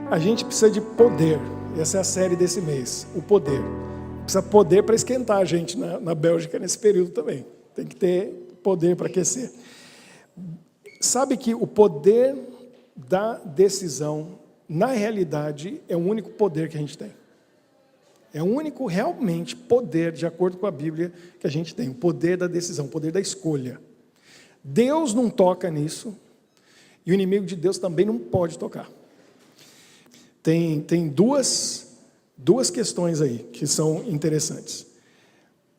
A gente precisa de poder. Essa é a série desse mês, o poder. Precisa poder para esquentar a gente na Bélgica nesse período também. Tem que ter poder para aquecer. Sabe que o poder da decisão, na realidade, é o único poder que a gente tem. É o único realmente poder, de acordo com a Bíblia, que a gente tem. O poder da decisão, o poder da escolha. Deus não toca nisso, e o inimigo de Deus também não pode tocar. Tem duas questões aí que são interessantes.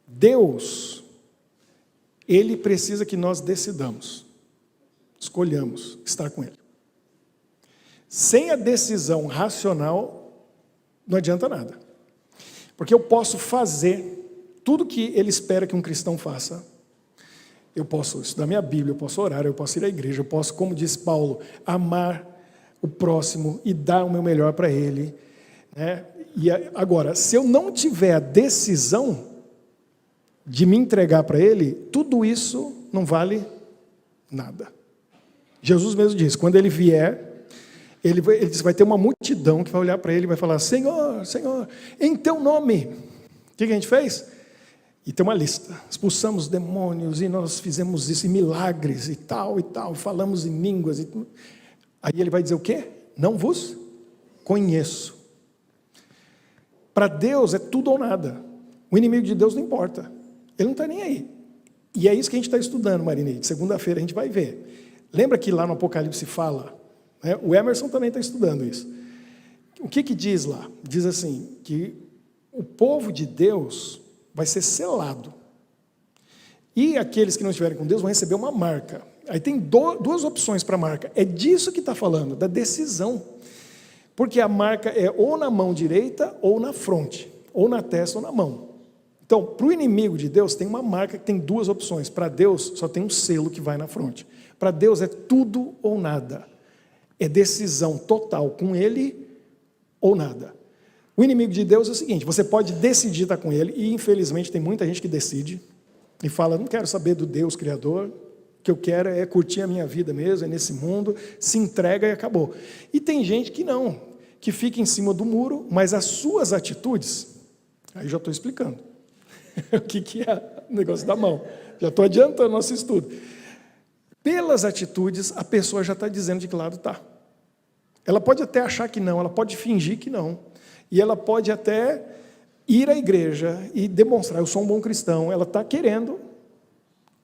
Deus, Ele precisa que nós decidamos, escolhamos estar com Ele. Sem a decisão racional, não adianta nada. Porque eu posso fazer tudo que Ele espera que um cristão faça. Eu posso estudar minha Bíblia, eu posso orar, eu posso ir à igreja, eu posso, como diz Paulo, amar o próximo e dar o meu melhor para ele, né? E agora, se eu não tiver a decisão de me entregar para ele, tudo isso não vale nada. Jesus mesmo diz, quando ele vier, ele diz, vai ter uma multidão que vai olhar para ele e vai falar, Senhor, Senhor, em teu nome. O que a gente fez? E tem uma lista, expulsamos demônios e nós fizemos isso, e milagres e tal, falamos em línguas. Aí ele vai dizer o quê? Não vos conheço. Para Deus é tudo ou nada. O inimigo de Deus não importa. Ele não está nem aí. E é isso que a gente está estudando, Marinei. Segunda-feira a gente vai ver. Lembra que lá no Apocalipse fala, né? O Emerson também está estudando isso. O que diz lá? Diz assim, que o povo de Deus vai ser selado. E aqueles que não estiverem com Deus vão receber uma marca. Aí tem duas opções para a marca. É disso que está falando, da decisão. Porque a marca é ou na mão direita ou na fronte, ou na testa ou na mão. Então, para o inimigo de Deus, tem uma marca que tem duas opções. Para Deus, só tem um selo que vai na fronte. Para Deus é tudo ou nada. É decisão total com Ele ou nada. O inimigo de Deus é o seguinte, você pode decidir estar com Ele, e infelizmente tem muita gente que decide, e fala, não quero saber do Deus Criador, o que eu quero é curtir a minha vida mesmo, é nesse mundo, se entrega e acabou. E tem gente que não, que fica em cima do muro, mas as suas atitudes, aí já estou explicando, o que é o negócio da mão, já estou adiantando nosso estudo. Pelas atitudes, a pessoa já está dizendo de que lado está. Ela pode até achar que não, ela pode fingir que não, e ela pode até ir à igreja e demonstrar, eu sou um bom cristão, ela está querendo,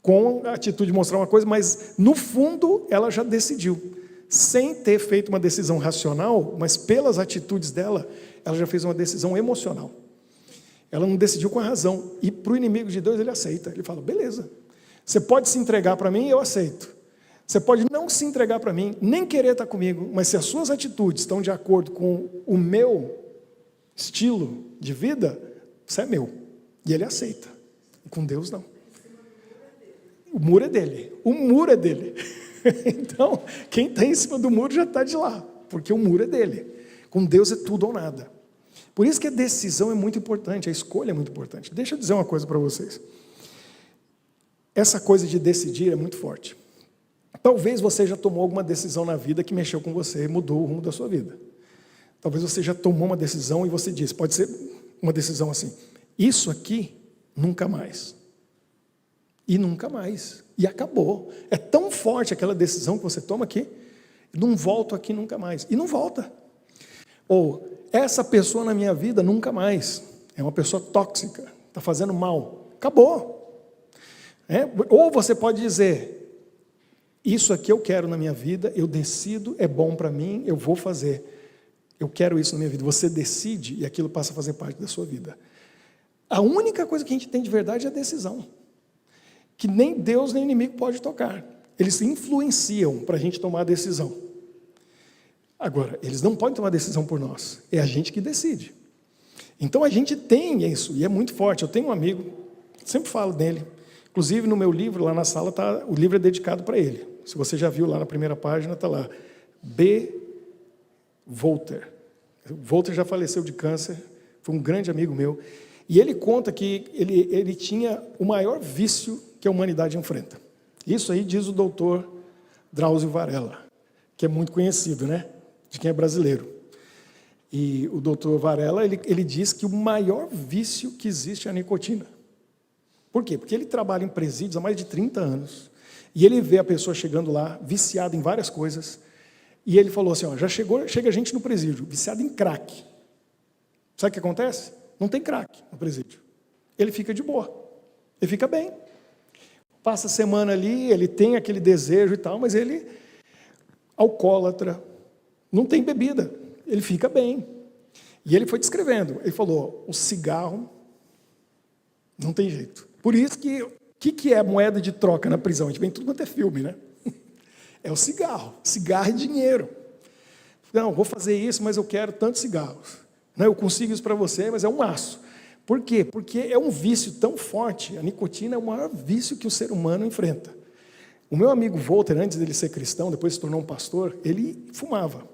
com a atitude de mostrar uma coisa, mas no fundo ela já decidiu, sem ter feito uma decisão racional, mas pelas atitudes dela, ela já fez uma decisão emocional. Ela não decidiu com a razão, e para o inimigo de Deus ele aceita, ele fala, beleza, você pode se entregar para mim, eu aceito. Você pode não se entregar para mim, nem querer estar comigo, mas se as suas atitudes estão de acordo com o meu estilo de vida, você é meu. E ele aceita. E com Deus não. O muro é dele. O muro é dele. Então, quem está em cima do muro já está de lá, porque o muro é dele. Com Deus é tudo ou nada. Por isso que a decisão é muito importante, a escolha é muito importante. Deixa eu dizer uma coisa para vocês. Essa coisa de decidir é muito forte. Talvez você já tomou alguma decisão na vida que mexeu com você e mudou o rumo da sua vida. Talvez você já tomou uma decisão e você disse, pode ser uma decisão assim, isso aqui nunca mais. E nunca mais. E acabou. É tão forte aquela decisão que você toma aqui, não volto aqui nunca mais. E não volta. Ou, essa pessoa na minha vida nunca mais. É uma pessoa tóxica, está fazendo mal. Acabou. Ou você pode dizer, isso aqui eu quero na minha vida, eu decido, é bom para mim, eu vou fazer. Eu quero isso na minha vida. Você decide e aquilo passa a fazer parte da sua vida. A única coisa que a gente tem de verdade é a decisão. Que nem Deus nem inimigo pode tocar. Eles influenciam para a gente tomar a decisão. Agora, eles não podem tomar a decisão por nós. É a gente que decide. Então a gente tem isso, e é muito forte. Eu tenho um amigo, sempre falo dele. Inclusive no meu livro, lá na sala, o livro é dedicado para ele. Se você já viu lá na primeira página, está lá. B. Volter. Volter já faleceu de câncer, foi um grande amigo meu, e ele conta que ele tinha o maior vício que a humanidade enfrenta. Isso aí diz o doutor Drauzio Varela, que é muito conhecido, né? De quem é brasileiro. E o doutor Varela, ele diz que o maior vício que existe é a nicotina. Por quê? Porque ele trabalha em presídios há mais de 30 anos, e ele vê a pessoa chegando lá, viciada em várias coisas, e ele falou assim, ó, chega gente no presídio, viciada em crack. Sabe o que acontece? Não tem crack no presídio. Ele fica de boa, ele fica bem. Passa a semana ali, ele tem aquele desejo e tal, mas ele, alcoólatra, não tem bebida, ele fica bem. E ele foi descrevendo, ele falou, o cigarro não tem jeito. Por isso que, o que é moeda de troca na prisão? A gente vem tudo quanto é filme, né? É o cigarro é dinheiro. Não, vou fazer isso, mas eu quero tantos cigarros. Não, eu consigo isso para você, mas é um maço. Por quê? Porque é um vício tão forte, a nicotina é o maior vício que o ser humano enfrenta. O meu amigo Walter, antes dele ser cristão, depois se tornou um pastor, ele fumava.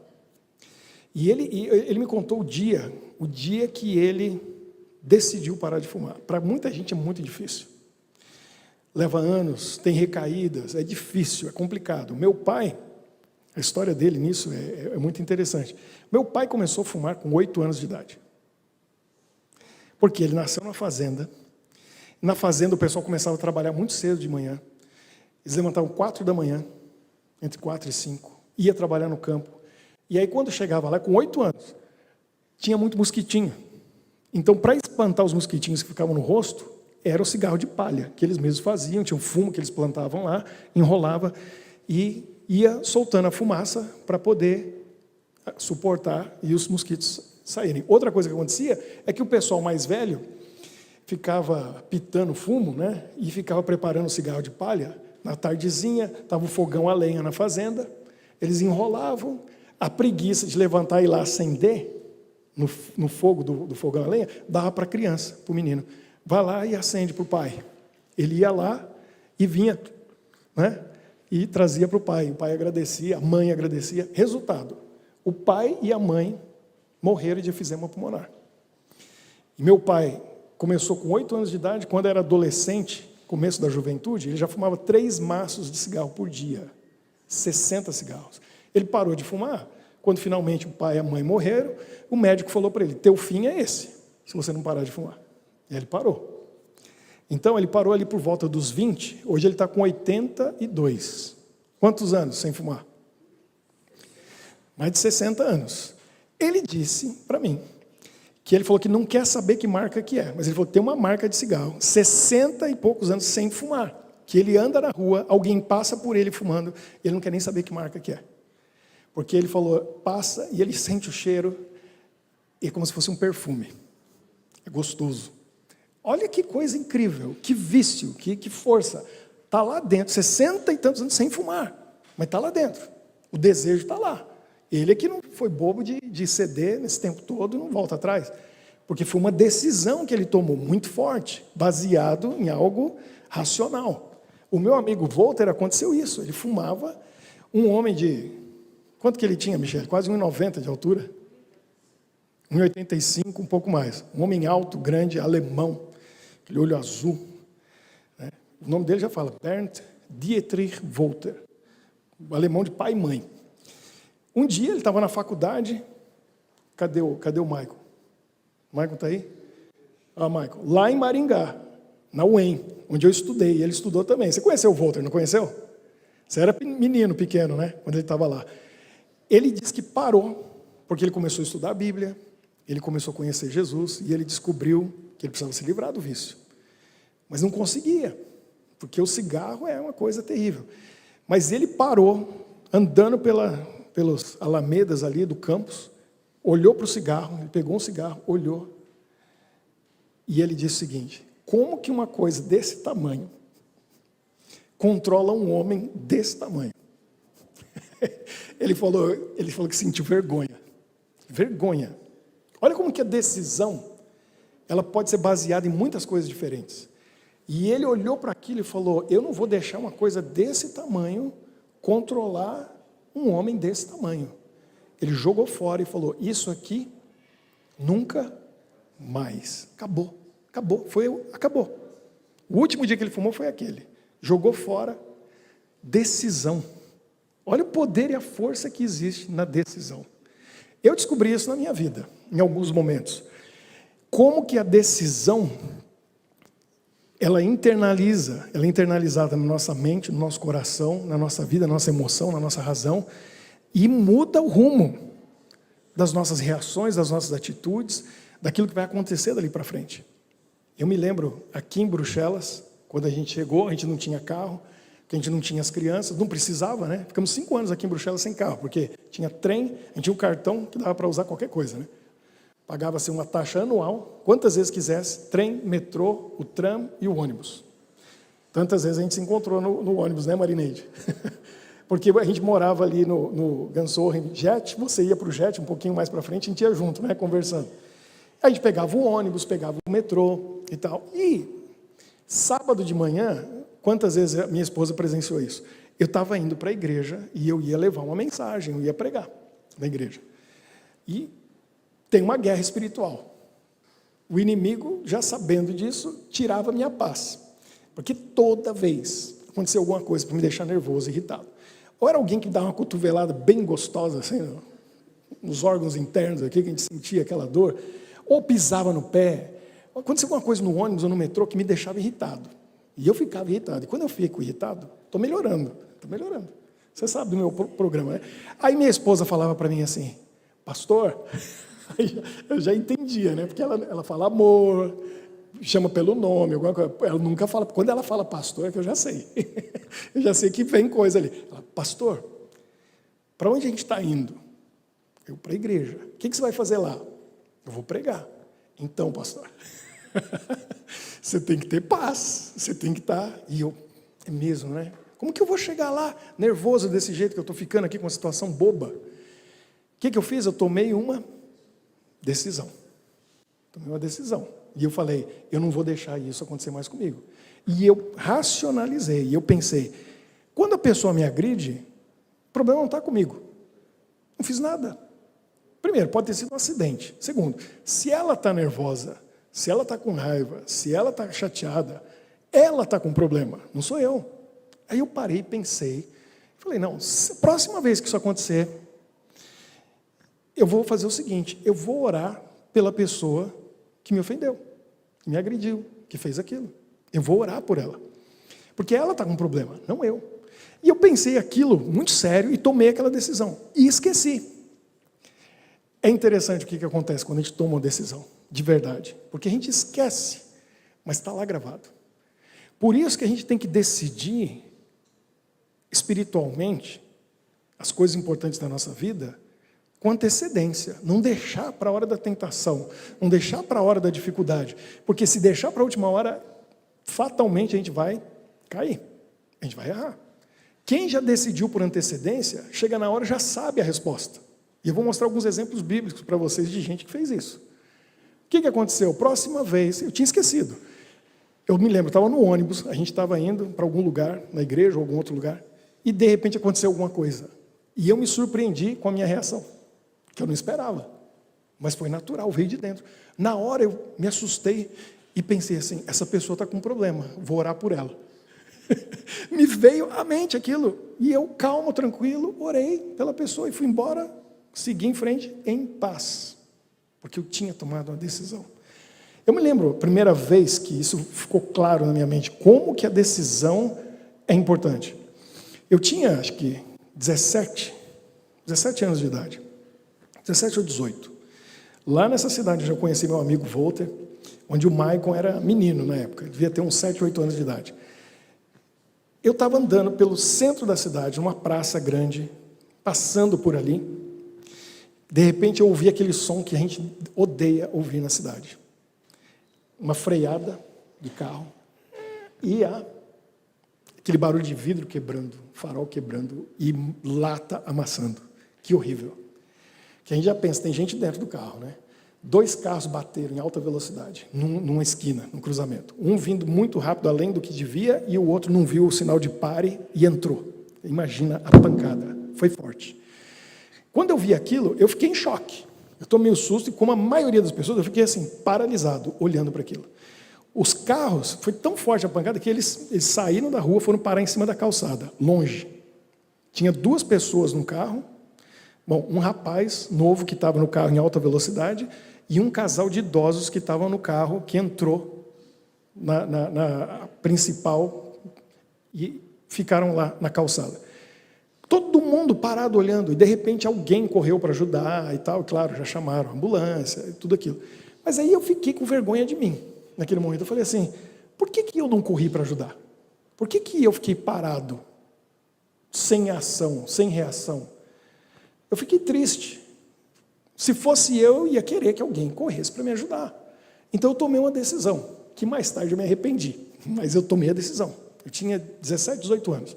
E ele me contou o dia que ele decidiu parar de fumar. Para muita gente é muito difícil. Leva anos, tem recaídas, é difícil, é complicado. Meu pai, a história dele nisso é muito interessante. Meu pai começou a fumar com 8 anos de idade. Porque ele nasceu na fazenda. Na fazenda o pessoal começava a trabalhar muito cedo de manhã. Eles levantavam 4 da manhã, entre 4 e 5, ia trabalhar no campo. E aí quando chegava lá, com 8 anos, tinha muito mosquitinho. Então, para espantar os mosquitinhos que ficavam no rosto, era o cigarro de palha, que eles mesmos faziam, tinha um fumo que eles plantavam lá, enrolava e ia soltando a fumaça para poder suportar e os mosquitos saírem. Outra coisa que acontecia é que o pessoal mais velho ficava pitando fumo, né, e ficava preparando o cigarro de palha. Na tardezinha, estava o fogão a lenha na fazenda, eles enrolavam, a preguiça de levantar e ir lá acender no fogo do fogão a lenha, dava para a criança, para o menino. Vai lá e acende para o pai. Ele ia lá e vinha, né, e trazia para o pai. O pai agradecia, a mãe agradecia. Resultado, o pai e a mãe morreram de efisema pulmonar. E meu pai começou com 8 anos de idade, quando era adolescente, começo da juventude, ele já fumava 3 maços de cigarro por dia, 60 cigarros. Ele parou de fumar, quando finalmente o pai e a mãe morreram, o médico falou para ele, teu fim é esse, se você não parar de fumar. E ele parou. Então ele parou ali por volta dos 20, hoje ele está com 82. Quantos anos sem fumar? Mais de 60 anos. Ele disse para mim, que ele falou que não quer saber que marca que é, mas ele falou que tem uma marca de cigarro, 60 e poucos anos sem fumar, que ele anda na rua, alguém passa por ele fumando, e ele não quer nem saber que marca que é. Porque ele falou, passa e ele sente o cheiro, e é como se fosse um perfume. É gostoso. Olha que coisa incrível, que vício, que força. Está lá dentro, 60 e tantos anos sem fumar, mas está lá dentro. O desejo está lá. Ele é que não foi bobo de ceder nesse tempo todo e não volta atrás. Porque foi uma decisão que ele tomou muito forte, baseado em algo racional. O meu amigo Walter, aconteceu isso. Ele fumava, um homem de... Quanto que ele tinha, Michele? Quase 1,90 de altura. 1,85, um pouco mais. Um homem alto, grande, alemão, aquele olho azul. Né? O nome dele já fala, Bernd Dietrich Walter. O alemão de pai e mãe. Um dia ele estava na faculdade, cadê o Michael? O Michael está aí? Ah, Michael. Lá em Maringá, na UEM, onde eu estudei, ele estudou também. Você conheceu o Walter, não conheceu? Você era menino pequeno, né? Quando ele estava lá. Ele disse que parou, porque ele começou a estudar a Bíblia, ele começou a conhecer Jesus, e ele descobriu que ele precisava se livrar do vício. Mas não conseguia, porque o cigarro é uma coisa terrível. Mas ele parou, andando pelos alamedas ali do campus, olhou para o cigarro, ele pegou um cigarro, olhou, e ele disse o seguinte, como que uma coisa desse tamanho controla um homem desse tamanho? Ele falou que sentiu vergonha. Vergonha. Olha como que a decisão, ela pode ser baseada em muitas coisas diferentes. E ele olhou para aquilo e falou, eu não vou deixar uma coisa desse tamanho controlar um homem desse tamanho. Ele jogou fora e falou, isso aqui nunca mais. Acabou. Acabou. O último dia que ele fumou foi aquele. Jogou fora. Decisão. Olha o poder e a força que existe na decisão. Eu descobri isso na minha vida, em alguns momentos. Como que a decisão, ela é internalizada na nossa mente, no nosso coração, na nossa vida, na nossa emoção, na nossa razão, e muda o rumo das nossas reações, das nossas atitudes, daquilo que vai acontecer dali para frente. Eu me lembro, aqui em Bruxelas, quando a gente chegou, a gente não tinha carro, a gente não tinha as crianças, não precisava, né? Ficamos 5 anos aqui em Bruxelas sem carro, porque tinha trem, a gente tinha um cartão que dava para usar qualquer coisa, né? Pagava-se uma taxa anual, quantas vezes quisesse, trem, metrô, o tram e o ônibus. Tantas vezes a gente se encontrou no ônibus, né, Marineide? Porque a gente morava ali no Gansoren Jet, você ia para o Jet, um pouquinho mais para frente, a gente ia junto, né, conversando. A gente pegava o ônibus, pegava o metrô e tal. E sábado de manhã, quantas vezes a minha esposa presenciou isso? Eu estava indo para a igreja e eu ia levar uma mensagem, eu ia pregar na igreja. E tem uma guerra espiritual. O inimigo, já sabendo disso, tirava a minha paz. Porque toda vez acontecia alguma coisa para me deixar nervoso, irritado. Ou era alguém que dava uma cotovelada bem gostosa, assim, nos órgãos internos aqui, que a gente sentia aquela dor, ou pisava no pé. Acontecia alguma coisa no ônibus ou no metrô que me deixava irritado. E eu ficava irritado. E quando eu fico irritado, estou melhorando. Você sabe do meu programa, né? Aí minha esposa falava para mim assim, pastor, eu já entendia, né? Porque ela fala amor, chama pelo nome, alguma coisa. Ela nunca fala, quando ela fala pastor, é que eu já sei. Eu já sei que vem coisa ali. Ela, pastor, para onde a gente está indo? Eu, para a igreja. O que você vai fazer lá? Eu vou pregar. Então, pastor, você tem que ter paz, você tem que estar... E eu, é mesmo, né? Como que eu vou chegar lá nervoso desse jeito que eu estou ficando aqui com uma situação boba? O que eu fiz? Eu tomei uma decisão. E eu falei, eu não vou deixar isso acontecer mais comigo. E eu racionalizei, e eu pensei, quando a pessoa me agride, o problema não está comigo. Não fiz nada. Primeiro, pode ter sido um acidente. Segundo, se ela está nervosa, se ela está com raiva, se ela está chateada, ela está com problema, não sou eu. Aí eu parei e pensei, falei, não, próxima vez que isso acontecer, eu vou fazer o seguinte, eu vou orar pela pessoa que me ofendeu, que me agrediu, que fez aquilo. Eu vou orar por ela. Porque ela está com um problema, não eu. E eu pensei aquilo muito sério e tomei aquela decisão. E esqueci. É interessante o que acontece quando a gente toma uma decisão, de verdade. Porque a gente esquece, mas está lá gravado. Por isso que a gente tem que decidir espiritualmente as coisas importantes da nossa vida com antecedência, não deixar para a hora da tentação, não deixar para a hora da dificuldade, porque se deixar para a última hora, fatalmente a gente vai cair, a gente vai errar. Quem já decidiu por antecedência, chega na hora e já sabe a resposta. E eu vou mostrar alguns exemplos bíblicos para vocês de gente que fez isso. O que aconteceu? Próxima vez, eu tinha esquecido. Eu me lembro, estava no ônibus, a gente estava indo para algum lugar, na igreja ou algum outro lugar, e de repente aconteceu alguma coisa. E eu me surpreendi com a minha reação, que eu não esperava, mas foi natural, veio de dentro. Na hora eu me assustei e pensei assim, essa pessoa está com um problema, vou orar por ela. Me veio à mente aquilo, e eu, calmo, tranquilo, orei pela pessoa e fui embora, segui em frente em paz, porque eu tinha tomado uma decisão. Eu me lembro, a primeira vez que isso ficou claro na minha mente, como que a decisão é importante. Eu tinha, acho que, 17 anos de idade. 17 ou 18. Lá nessa cidade eu já conheci meu amigo Walter, onde o Maicon era menino na época, ele devia ter uns 7, 8 anos de idade. Eu estava andando pelo centro da cidade, numa praça grande, passando por ali. De repente eu ouvi aquele som que a gente odeia ouvir na cidade. Uma freada de carro e aquele barulho de vidro quebrando, farol quebrando e lata amassando. Que horrível. Que a gente já pensa, tem gente dentro do carro, né? 2 carros bateram em alta velocidade, numa esquina, num cruzamento. Um vindo muito rápido, além do que devia, e o outro não viu o sinal de pare e entrou. Imagina a pancada, foi forte. Quando eu vi aquilo, eu fiquei em choque. Eu tomei um susto e, como a maioria das pessoas, eu fiquei assim, paralisado, olhando para aquilo. Os carros, foi tão forte a pancada que eles saíram da rua, foram parar em cima da calçada, longe. Tinha 2 pessoas no carro, Bom, um rapaz novo que estava no carro em alta velocidade e um casal de idosos que estavam no carro que entrou na principal e ficaram lá na calçada. Todo mundo parado olhando, e de repente alguém correu para ajudar e tal, e claro, já chamaram a ambulância e tudo aquilo. Mas aí eu fiquei com vergonha de mim, naquele momento. Eu falei assim, por que eu não corri para ajudar? Por que eu fiquei parado, sem ação, sem reação? Eu fiquei triste. Se fosse eu, ia querer que alguém corresse para me ajudar. Então eu tomei uma decisão, que mais tarde eu me arrependi, mas eu tomei a decisão. Eu tinha 17, 18 anos.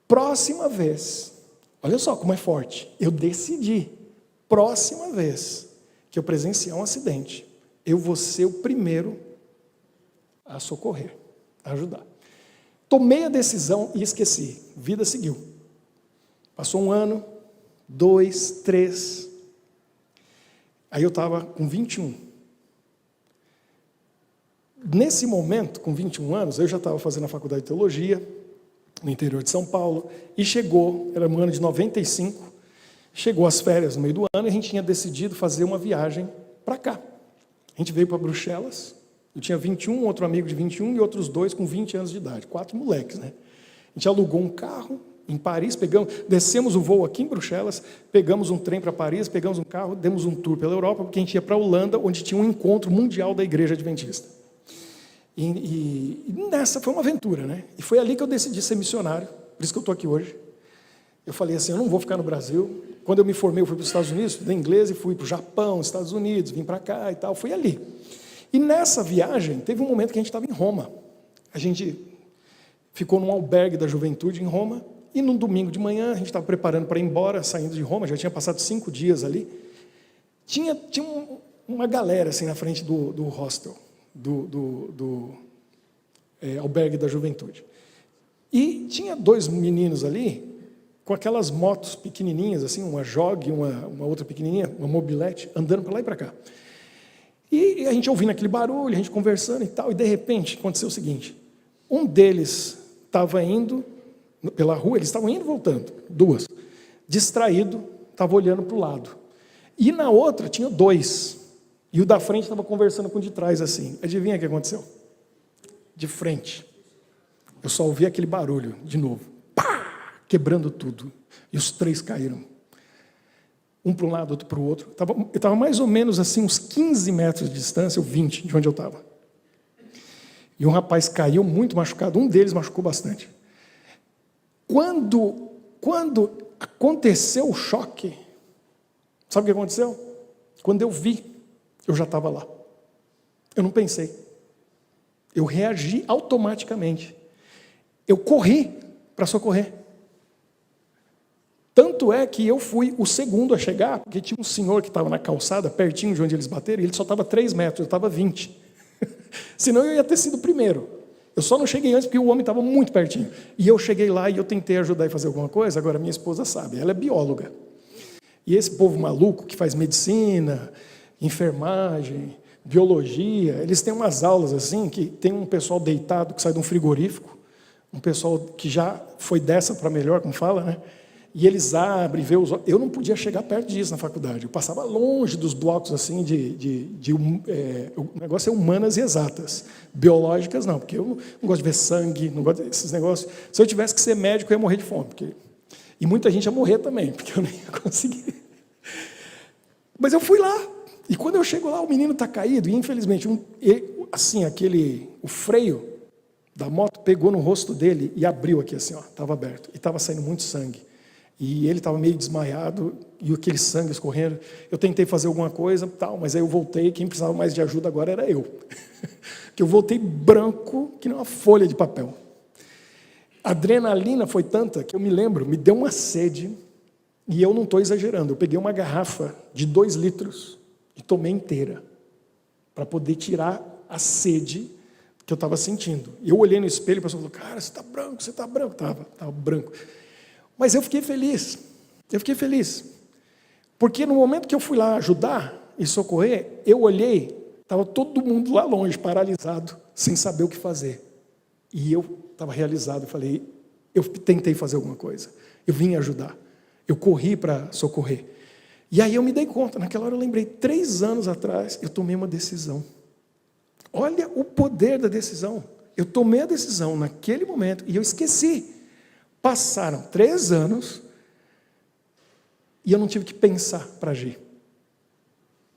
Próxima vez, olha só como é forte, eu decidi, próxima vez que eu presenciar um acidente, eu vou ser o primeiro a socorrer, a ajudar. Tomei a decisão e esqueci, vida seguiu. Passou 1 ano, 2, 3, aí eu estava com 21. Nesse momento, com 21 anos, eu já estava fazendo a faculdade de teologia, no interior de São Paulo, e chegou, era no ano de 95, chegou as férias no meio do ano, e a gente tinha decidido fazer uma viagem para cá. A gente veio para Bruxelas, eu tinha 21, outro amigo de 21 e outros 2 com 20 anos de idade, 4 moleques, né? A gente alugou um carro em Paris, descemos o voo aqui em Bruxelas, pegamos um trem para Paris, pegamos um carro, demos um tour pela Europa, porque a gente ia para a Holanda, onde tinha um encontro mundial da Igreja Adventista. E nessa foi uma aventura, né? E foi ali que eu decidi ser missionário, por isso que eu estou aqui hoje. Eu falei assim, eu não vou ficar no Brasil. Quando eu me formei, eu fui para os Estados Unidos, estudei inglês e fui para o Japão, Estados Unidos, vim para cá e tal, fui ali. E nessa viagem, teve um momento que a gente estava em Roma. A gente ficou num albergue da juventude em Roma, e num domingo de manhã, a gente estava preparando para ir embora, saindo de Roma, já tinha passado 5 dias ali. Tinha uma galera assim na frente do hostel, do albergue da juventude. E tinha 2 meninos ali, com aquelas motos pequenininhas, assim, uma Jog, uma outra pequenininha, uma mobilete, andando para lá e para cá. E a gente ouvindo aquele barulho, a gente conversando e tal, e de repente aconteceu o seguinte, um deles estava indo pela rua, eles estavam indo e voltando, 2, distraído, estava olhando para o lado. E na outra tinha 2, e o da frente estava conversando com o de trás assim. Adivinha o que aconteceu? De frente. Eu só ouvi aquele barulho, de novo. Pá! Quebrando tudo. E os 3 caíram. Um para um lado, outro para o outro. Eu estava mais ou menos assim, uns 15 metros de distância, ou 20, de onde eu estava. E um rapaz caiu muito machucado. Um deles machucou bastante. Quando aconteceu o choque, sabe o que aconteceu? Quando eu vi, eu já estava lá. Eu não pensei. Eu reagi automaticamente. Eu corri para socorrer. Tanto é que eu fui o segundo a chegar, porque tinha um senhor que estava na calçada, pertinho de onde eles bateram, e ele só estava 3 metros, eu estava 20. Senão eu ia ter sido o primeiro. Eu só não cheguei antes porque o homem estava muito pertinho. E eu cheguei lá e eu tentei ajudar e fazer alguma coisa, agora minha esposa sabe, ela é bióloga. E esse povo maluco que faz medicina, enfermagem, biologia, eles têm umas aulas assim, que tem um pessoal deitado que sai de um frigorífico, um pessoal que já foi dessa para melhor, como fala, né? E eles abrem, vê os... Eu não podia chegar perto disso na faculdade, eu passava longe dos blocos assim o negócio é humanas e exatas, biológicas não, porque eu não gosto de ver sangue, não gosto desses negócios. Se eu tivesse que ser médico, eu ia morrer de fome, e muita gente ia morrer também, porque eu não ia conseguir. Mas eu fui lá, e quando eu chego lá, o menino está caído, e infelizmente, o freio da moto pegou no rosto dele e abriu aqui assim, estava aberto, e estava saindo muito sangue. E ele estava meio desmaiado, e aquele sangue escorrendo. Eu tentei fazer alguma coisa, tal, mas aí eu voltei, quem precisava mais de ajuda agora era eu. Que eu voltei branco, que nem uma folha de papel. A adrenalina foi tanta que eu me lembro, me deu uma sede, e eu não estou exagerando, eu peguei uma garrafa de 2 litros e tomei inteira, para poder tirar a sede que eu estava sentindo. E eu olhei no espelho e o pessoal falou, cara, você está branco, você está branco. Estava branco. Mas eu fiquei feliz, porque no momento que eu fui lá ajudar e socorrer, eu olhei, estava todo mundo lá longe, paralisado, sem saber o que fazer. E eu estava realizado, falei, eu tentei fazer alguma coisa, eu vim ajudar. Eu corri para socorrer. E aí eu me dei conta, naquela hora eu lembrei, 3 anos atrás eu tomei uma decisão. Olha o poder da decisão. Eu tomei a decisão naquele momento e eu esqueci. Passaram 3 anos e eu não tive que pensar para agir.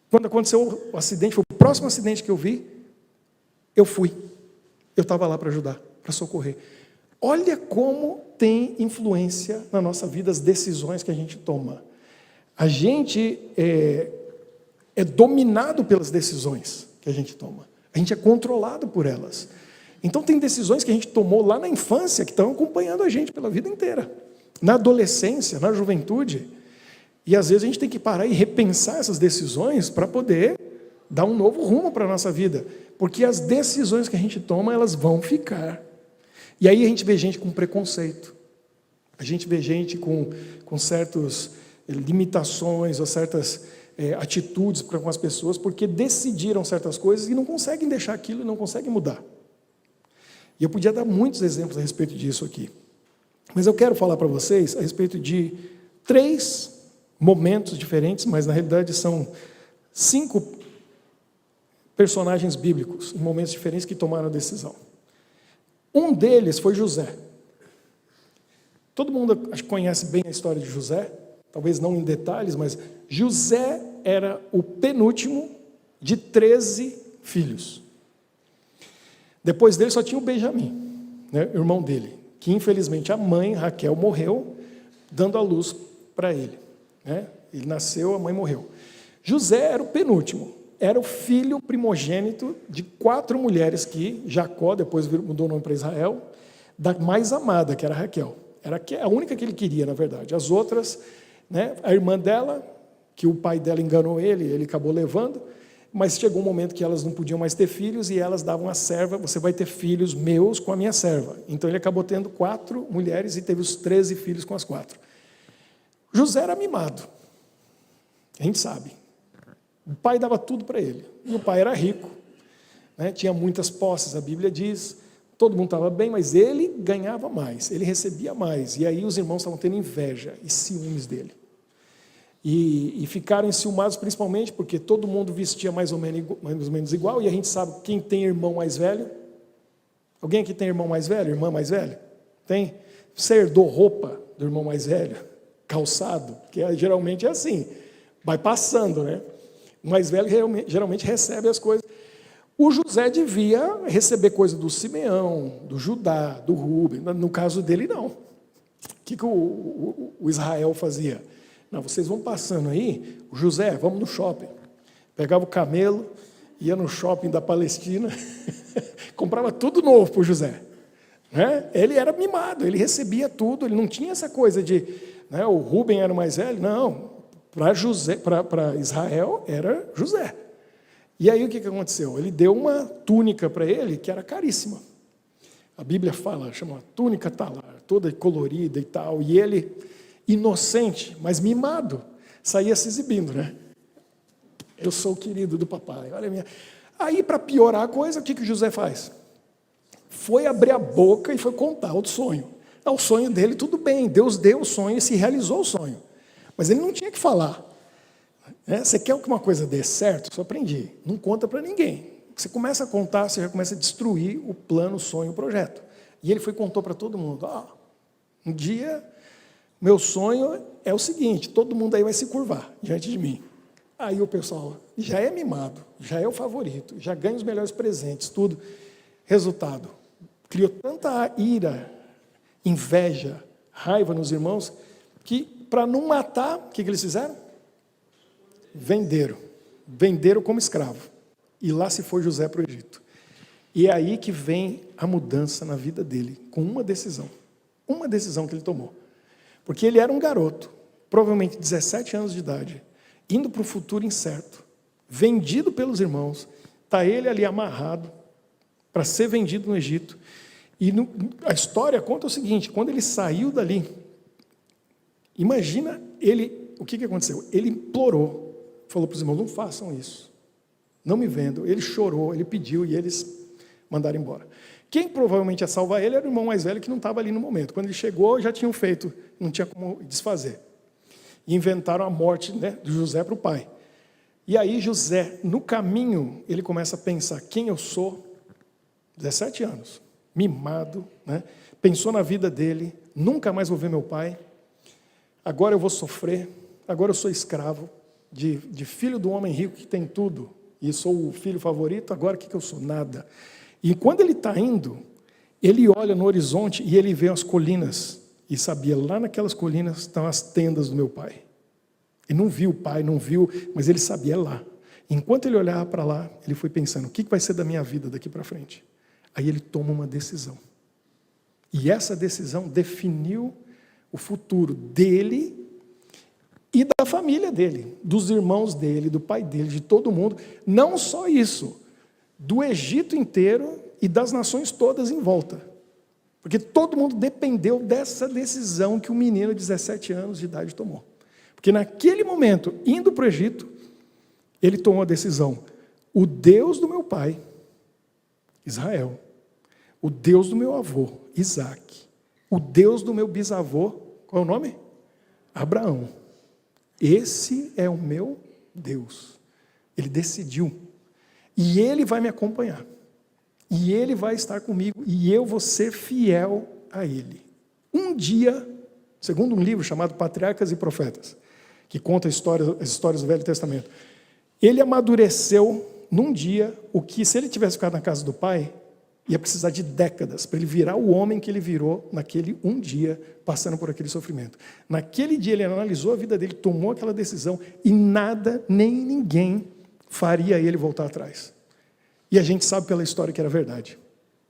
Quando aconteceu o acidente, foi o próximo acidente que eu vi, eu fui. Eu estava lá para ajudar, para socorrer. Olha como tem influência na nossa vida as decisões que a gente toma. A gente é dominado pelas decisões que a gente toma. A gente é controlado por elas. Então tem decisões que a gente tomou lá na infância que estão acompanhando a gente pela vida inteira. Na adolescência, na juventude. E às vezes a gente tem que parar e repensar essas decisões para poder dar um novo rumo para a nossa vida. Porque as decisões que a gente toma, elas vão ficar. E aí a gente vê gente com preconceito. A gente vê gente com certas limitações ou certas atitudes com as pessoas porque decidiram certas coisas e não conseguem deixar aquilo e não conseguem mudar. E eu podia dar muitos exemplos a respeito disso aqui. Mas eu quero falar para vocês a respeito de 3 momentos diferentes, mas na realidade são 5 personagens bíblicos, em momentos diferentes que tomaram a decisão. Um deles foi José. Todo mundo acho que conhece bem a história de José, talvez não em detalhes, mas José era o penúltimo de 13 filhos. Depois dele só tinha o Benjamim, né, irmão dele, que infelizmente a mãe, Raquel, morreu, dando a luz para ele. Né? Ele nasceu, a mãe morreu. José era o penúltimo, era o filho primogênito de 4 mulheres que Jacó, depois mudou o nome para Israel, da mais amada, que era Raquel. Era a única que ele queria, na verdade. As outras, né, a irmã dela, que o pai dela enganou ele acabou levando, mas chegou um momento que elas não podiam mais ter filhos e elas davam a serva, você vai ter filhos meus com a minha serva. Então ele acabou tendo 4 mulheres e teve os 13 filhos com as 4. José era mimado, a gente sabe. O pai dava tudo para ele, e o pai era rico, né? Tinha muitas posses, a Bíblia diz, todo mundo estava bem, mas ele ganhava mais, ele recebia mais, e aí os irmãos estavam tendo inveja e ciúmes dele. E ficaram enciumados principalmente porque todo mundo vestia mais ou menos igual, e a gente sabe quem tem irmão mais velho. Alguém aqui tem irmão mais velho, irmã mais velha? Tem? Você herdou roupa do irmão mais velho? Calçado? Que geralmente é assim, vai passando, né? O mais velho geralmente recebe as coisas. O José devia receber coisa do Simeão, do Judá, do Rúben. No caso dele, não. O que o Israel fazia? Não, vocês vão passando aí, o José, vamos no shopping. Pegava o camelo, ia no shopping da Palestina, comprava tudo novo para o José. Né? Ele era mimado, ele recebia tudo, ele não tinha essa coisa de... Né, o Rúben era o mais velho, não. Para Israel era José. E aí o que aconteceu? Ele deu uma túnica para ele que era caríssima. A Bíblia fala, chama túnica talar, toda colorida e tal. E ele, inocente, mas mimado, saía se exibindo, né? Eu sou o querido do papai, olha a minha... Aí, para piorar a coisa, o que José faz? Foi abrir a boca e foi contar o sonho. O sonho dele, tudo bem, Deus deu o sonho e se realizou o sonho. Mas ele não tinha que falar. Você quer que uma coisa dê certo? Só aprendi. Não conta para ninguém. Você começa a contar, você já começa a destruir o plano, o sonho, o projeto. E ele foi e contou para todo mundo. Um dia, meu sonho é o seguinte, todo mundo aí vai se curvar diante de mim. Aí o pessoal já é mimado, já é o favorito, já ganha os melhores presentes, tudo. Resultado, criou tanta ira, inveja, raiva nos irmãos, que para não matar, o que eles fizeram? Venderam como escravo. E lá se foi José para o Egito. E é aí que vem a mudança na vida dele, com uma decisão que ele tomou. Porque ele era um garoto, provavelmente 17 anos de idade, indo para o futuro incerto, vendido pelos irmãos, está ele ali amarrado para ser vendido no Egito. E a história conta o seguinte, quando ele saiu dali, imagina o que aconteceu? Ele implorou, falou para os irmãos, não façam isso, não me vendam. Ele chorou, ele pediu e eles mandaram embora. Quem provavelmente ia salvar ele era o irmão mais velho que não estava ali no momento. Quando ele chegou, já tinham feito, não tinha como desfazer. e inventaram a morte, né, de José para o pai. E aí José, no caminho, ele começa a pensar quem eu sou, 17 anos, mimado, né? Pensou na vida dele, nunca mais vou ver meu pai, agora eu vou sofrer, agora eu sou escravo de filho do homem rico que tem tudo, e sou o filho favorito, agora o que eu sou? Nada. E quando ele está indo, ele olha no horizonte e ele vê as colinas, e sabia, lá naquelas colinas estão as tendas do meu pai. Ele não viu o pai, não viu, mas ele sabia, é lá. Enquanto ele olhava para lá, ele foi pensando, o que vai ser da minha vida daqui para frente? Aí ele toma uma decisão. E essa decisão definiu o futuro dele e da família dele, dos irmãos dele, do pai dele, de todo mundo. Não só isso, do Egito inteiro e das nações todas em volta. Porque todo mundo dependeu dessa decisão que o menino de 17 anos de idade tomou. Porque naquele momento, indo para o Egito, ele tomou a decisão. O Deus do meu pai, Israel, o Deus do meu avô, Isaac, o Deus do meu bisavô, qual é o nome? Abraão. Esse é o meu Deus. Ele decidiu. E ele vai me acompanhar. E ele vai estar comigo. E eu vou ser fiel a ele. Um dia, segundo um livro chamado Patriarcas e Profetas, que conta as histórias do Velho Testamento, ele amadureceu num dia o que, se ele tivesse ficado na casa do pai, ia precisar de décadas para ele virar o homem que ele virou naquele um dia, passando por aquele sofrimento. Naquele dia ele analisou a vida dele, tomou aquela decisão e nada, nem ninguém faria ele voltar atrás. E a gente sabe pela história que era verdade.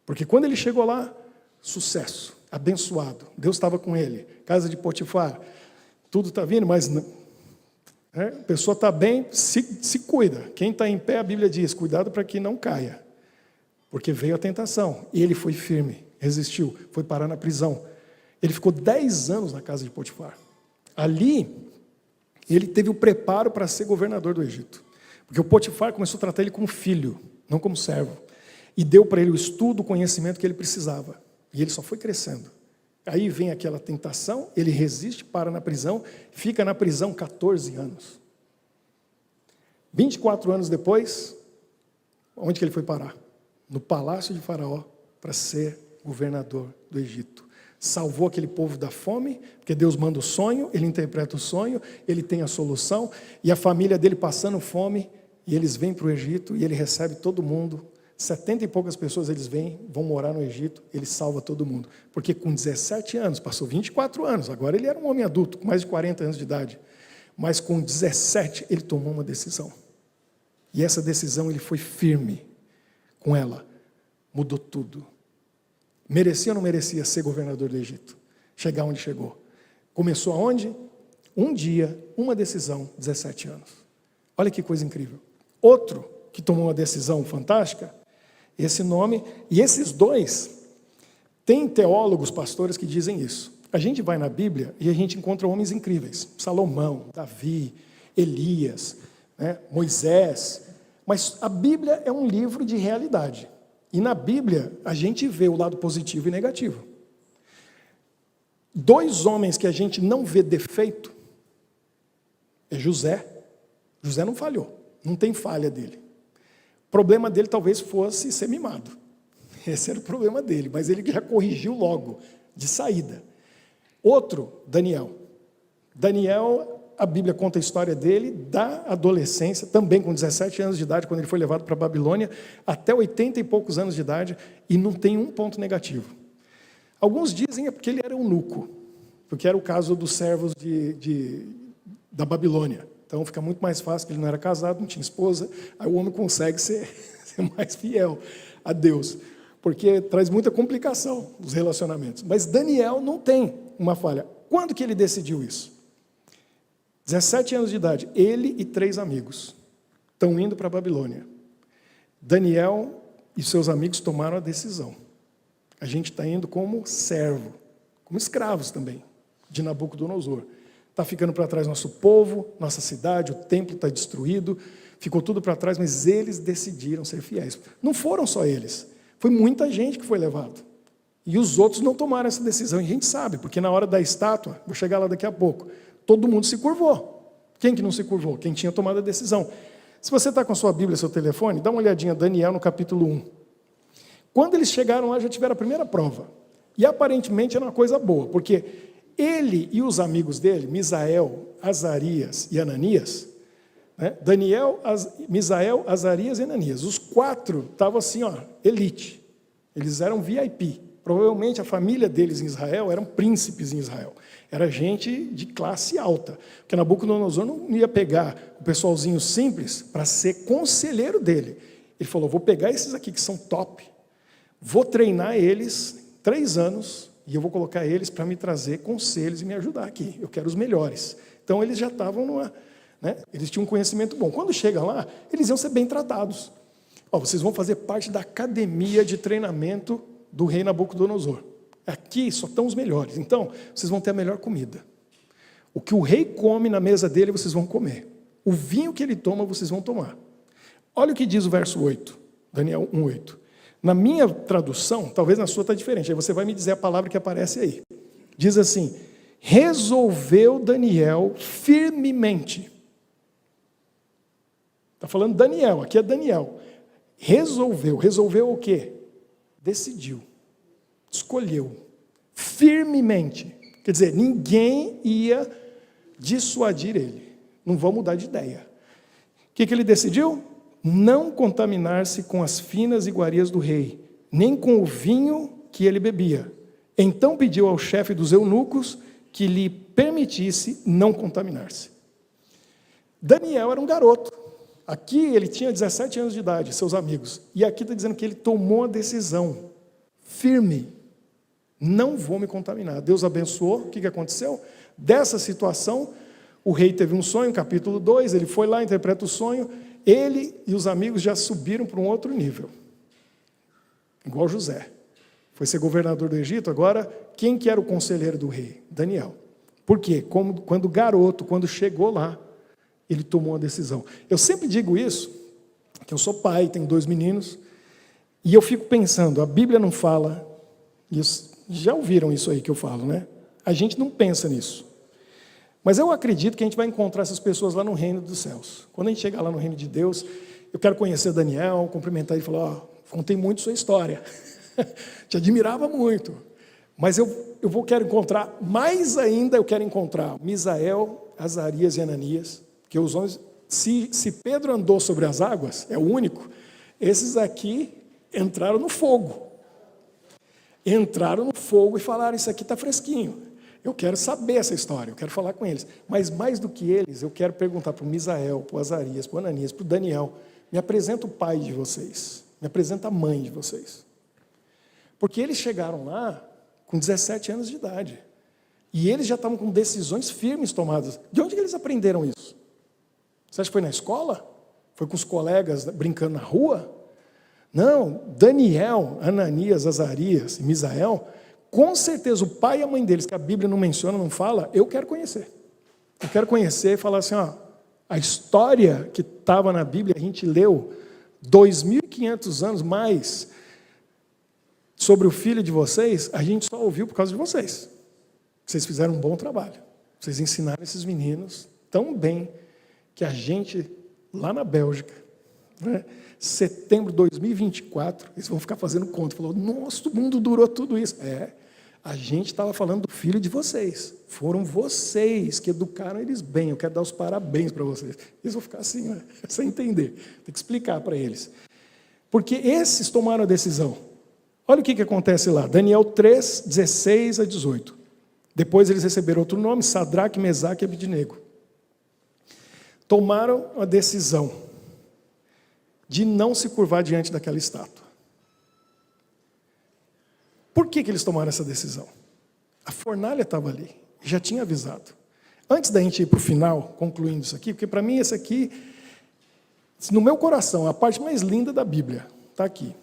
Porque quando ele chegou lá, sucesso, abençoado, Deus estava com ele, casa de Potifar, tudo está vindo, mas a pessoa está bem, se cuida. Quem está em pé, a Bíblia diz, cuidado para que não caia. Porque veio a tentação, e ele foi firme, resistiu, foi parar na prisão. Ele ficou 10 anos na casa de Potifar. Ali, ele teve o preparo para ser governador do Egito. Porque o Potifar começou a tratar ele como filho, não como servo. E deu para ele o estudo, o conhecimento que ele precisava. E ele só foi crescendo. Aí vem aquela tentação, ele resiste, para na prisão, fica na prisão 14 anos. 24 anos depois, onde que ele foi parar? No palácio de Faraó, para ser governador do Egito. Salvou aquele povo da fome, porque Deus manda o sonho, ele interpreta o sonho, ele tem a solução, e a família dele passando fome, e eles vêm para o Egito, e ele recebe todo mundo, 70 e poucas pessoas eles vêm, vão morar no Egito, ele salva todo mundo. Porque com 17 anos, passou 24 anos, agora ele era um homem adulto, com mais de 40 anos de idade, mas com 17 ele tomou uma decisão. E essa decisão ele foi firme com ela, mudou tudo. Merecia ou não merecia ser governador do Egito? Chegar onde chegou. Começou aonde? Um dia, uma decisão, 17 anos. Olha que coisa incrível. Outro que tomou uma decisão fantástica, esse nome, e esses dois, tem teólogos, pastores que dizem isso. A gente vai na Bíblia e a gente encontra homens incríveis. Salomão, Davi, Elias, né, Moisés. Mas a Bíblia é um livro de realidade. E na Bíblia, a gente vê o lado positivo e negativo. Dois homens que a gente não vê defeito é José. José não falhou, não tem falha dele. O problema dele talvez fosse ser mimado. Esse era o problema dele, mas ele já corrigiu logo, de saída. Outro, Daniel. Daniel, a Bíblia conta a história dele da adolescência, também com 17 anos de idade, quando ele foi levado para a Babilônia, até 80 e poucos anos de idade, e não tem um ponto negativo. Alguns dizem é porque ele era eunuco, porque era o caso dos servos da Babilônia. Então fica muito mais fácil, que ele não era casado, não tinha esposa, aí o homem consegue ser mais fiel a Deus, porque traz muita complicação nos relacionamentos. Mas Daniel não tem uma falha. Quando que ele decidiu isso? 17 anos de idade, ele e 3 amigos estão indo para a Babilônia. Daniel e seus amigos tomaram a decisão. A gente está indo como servo, como escravos também, de Nabucodonosor. Está ficando para trás nosso povo, nossa cidade, o templo está destruído, ficou tudo para trás, mas eles decidiram ser fiéis. Não foram só eles, foi muita gente que foi levado. E os outros não tomaram essa decisão, e a gente sabe, porque na hora da estátua, vou chegar lá daqui a pouco, todo mundo se curvou. Quem que não se curvou? Quem tinha tomado a decisão. Se você está com a sua Bíblia, seu telefone, dá uma olhadinha, Daniel no capítulo 1. Quando eles chegaram lá, já tiveram a primeira prova. E aparentemente era uma coisa boa, porque ele e os amigos dele, Misael, Azarias e Ananias, né? Daniel, Misael, Azarias e Ananias, os 4 estavam assim, ó, elite. Eles eram VIP. Provavelmente a família deles em Israel eram príncipes em Israel. Era gente de classe alta. Porque Nabucodonosor não ia pegar o pessoalzinho simples para ser conselheiro dele. Ele falou, vou pegar esses aqui que são top, vou treinar eles 3 anos e eu vou colocar eles para me trazer conselhos e me ajudar aqui. Eu quero os melhores. Então eles já estavam numa... né? Eles tinham um conhecimento bom. Quando chega lá, eles iam ser bem tratados. Ó, vocês vão fazer parte da academia de treinamento do rei Nabucodonosor. Aqui só estão os melhores. Então, vocês vão ter a melhor comida. O que o rei come na mesa dele, vocês vão comer. O vinho que ele toma, vocês vão tomar. Olha o que diz o verso 8, Daniel 1:8. Na minha tradução, talvez na sua está diferente, aí você vai me dizer a palavra que aparece aí. Diz assim, resolveu Daniel firmemente. Está falando Daniel, aqui é Daniel. Resolveu o quê? Decidiu, escolheu, firmemente. Quer dizer, ninguém ia dissuadir ele. Não vão mudar de ideia. O que ele decidiu? Não contaminar-se com as finas iguarias do rei, nem com o vinho que ele bebia. Então pediu ao chefe dos eunucos que lhe permitisse não contaminar-se. Daniel era um garoto. Aqui ele tinha 17 anos de idade, seus amigos. E aqui está dizendo que ele tomou a decisão firme. Não vou me contaminar. Deus abençoou. O que aconteceu? Dessa situação, o rei teve um sonho, capítulo 2, ele foi lá, interpreta o sonho. Ele e os amigos já subiram para um outro nível. Igual José. Foi ser governador do Egito, agora, quem que era o conselheiro do rei? Daniel. Por quê? Quando garoto, quando chegou lá, ele tomou uma decisão. Eu sempre digo isso, que eu sou pai, tenho 2 meninos, e eu fico pensando, a Bíblia não fala, já ouviram isso aí que eu falo, né? A gente não pensa nisso. Mas eu acredito que a gente vai encontrar essas pessoas lá no reino dos céus. Quando a gente chegar lá no reino de Deus, eu quero conhecer Daniel, cumprimentar ele e falar, ó, contei muito sua história, te admirava muito, mas eu quero encontrar, mais ainda eu quero encontrar Misael, Azarias e Ananias, que os homens, se Pedro andou sobre as águas, é o único, esses aqui entraram no fogo. Entraram no fogo e falaram, isso aqui está fresquinho. Eu quero saber essa história, eu quero falar com eles. Mas mais do que eles, eu quero perguntar para o Misael, para o Azarias, para o Ananias, para o Daniel, me apresenta o pai de vocês, me apresenta a mãe de vocês. Porque eles chegaram lá com 17 anos de idade. E eles já estavam com decisões firmes tomadas. De onde que eles aprenderam isso? Você acha que foi na escola? Foi com os colegas brincando na rua? Não, Daniel, Ananias, Azarias e Misael, com certeza o pai e a mãe deles, que a Bíblia não menciona, não fala, eu quero conhecer. Eu quero conhecer e falar assim, ó, a história que estava na Bíblia, a gente leu 2.500 anos mais sobre o filho de vocês, a gente só ouviu por causa de vocês. Vocês fizeram um bom trabalho. Vocês ensinaram esses meninos tão bem que a gente, lá na Bélgica, né, setembro de 2024, eles vão ficar fazendo conta. Falou, nossa, o mundo durou tudo isso. A gente estava falando do filho de vocês. Foram vocês que educaram eles bem. Eu quero dar os parabéns para vocês. Eles vão ficar assim, né, sem entender. Tem que explicar para eles. Porque esses tomaram a decisão. Olha o que acontece lá. Daniel 3, 16 a 18. Depois eles receberam outro nome, Sadraque, Mesaque e Abidnego. Tomaram a decisão de não se curvar diante daquela estátua. Por que eles tomaram essa decisão? A fornalha estava ali, já tinha avisado. Antes da gente ir para o final, concluindo isso aqui, porque para mim esse aqui, no meu coração, a parte mais linda da Bíblia, está aqui.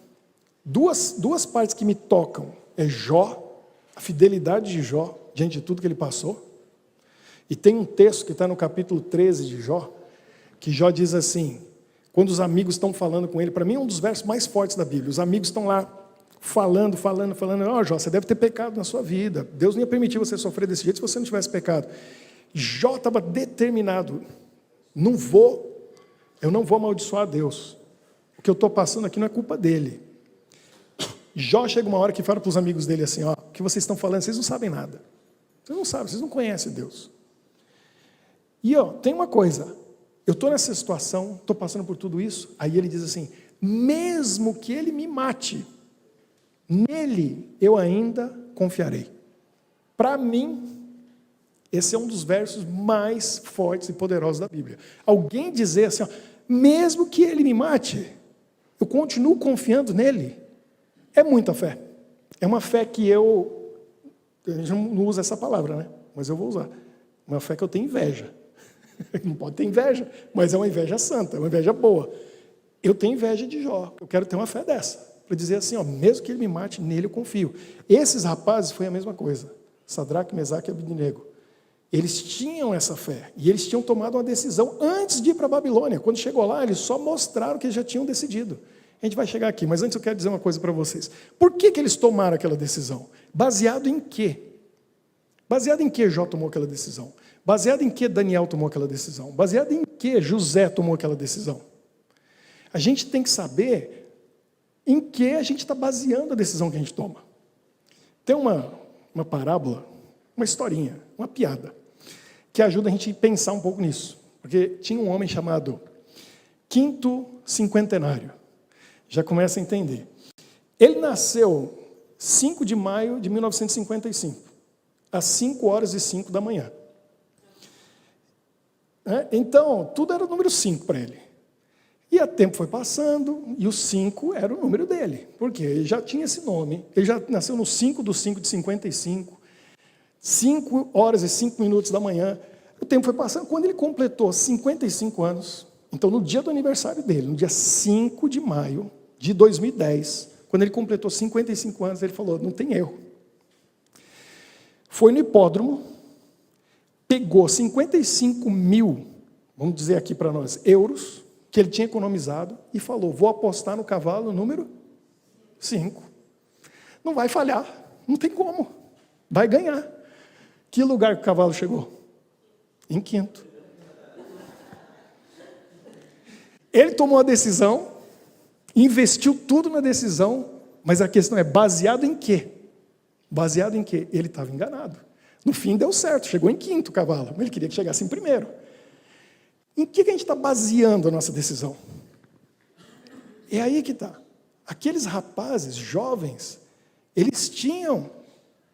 Duas partes que me tocam é Jó, a fidelidade de Jó, diante de tudo que ele passou. E tem um texto que está no capítulo 13 de Jó, que Jó diz assim, quando os amigos estão falando com ele, para mim é um dos versos mais fortes da Bíblia, os amigos estão lá falando, ó, Jó, você deve ter pecado na sua vida, Deus não ia permitir você sofrer desse jeito se você não tivesse pecado. Jó estava determinado, eu não vou amaldiçoar Deus. O que eu estou passando aqui não é culpa dele. Jó chega uma hora que fala para os amigos dele assim, ó, o que vocês estão falando, vocês não sabem nada. Vocês não sabem, vocês não conhecem Deus. E ó, tem uma coisa, eu estou nessa situação, estou passando por tudo isso, aí ele diz assim, mesmo que ele me mate, nele eu ainda confiarei. Para mim, esse é um dos versos mais fortes e poderosos da Bíblia. Alguém dizer assim, ó, mesmo que ele me mate, eu continuo confiando nele, é muita fé. É uma fé que a gente não usa essa palavra, né? Mas eu vou usar. Uma fé que eu tenho inveja. Não pode ter inveja, mas é uma inveja santa, é uma inveja boa. Eu tenho inveja de Jó, eu quero ter uma fé dessa, para dizer assim, ó, mesmo que ele me mate, nele eu confio. Esses rapazes foi a mesma coisa, Sadraque, Mesaque e Abednego. Eles tinham essa fé, e eles tinham tomado uma decisão antes de ir para a Babilônia. Quando chegou lá, eles só mostraram que eles já tinham decidido. A gente vai chegar aqui, mas antes eu quero dizer uma coisa para vocês. Por que eles tomaram aquela decisão? Baseado em quê? Baseado em que Jó tomou aquela decisão? Baseado em que Daniel tomou aquela decisão? Baseado em que José tomou aquela decisão? A gente tem que saber em que a gente está baseando a decisão que a gente toma. Tem uma parábola, uma historinha, uma piada, que ajuda a gente a pensar um pouco nisso. Porque tinha um homem chamado Quinto Cinquentenário. Já começa a entender. Ele nasceu 5 de maio de 1955, às 5h05 da manhã. Então, tudo era o número 5 para ele. E o tempo foi passando, e o 5 era o número dele. Por quê? Ele já tinha esse nome. Ele já nasceu no 5 do 5 de 55, 5h05 da manhã. O tempo foi passando. Quando ele completou 55 anos, então no dia do aniversário dele, no dia 5 de maio de 2010, quando ele completou 55 anos, ele falou, não tem erro. Foi no hipódromo, pegou 55 mil, vamos dizer aqui para nós, euros, que ele tinha economizado, e falou, vou apostar no cavalo número 5. Não vai falhar, não tem como, vai ganhar. Que lugar que o cavalo chegou? Em quinto. Ele tomou a decisão, investiu tudo na decisão, mas a questão é baseado em quê? Baseado em quê? Ele estava enganado. No fim deu certo, chegou em quinto o cavalo, mas ele queria que chegasse em primeiro. Em que a gente está baseando a nossa decisão? É aí que está. Aqueles rapazes jovens, eles tinham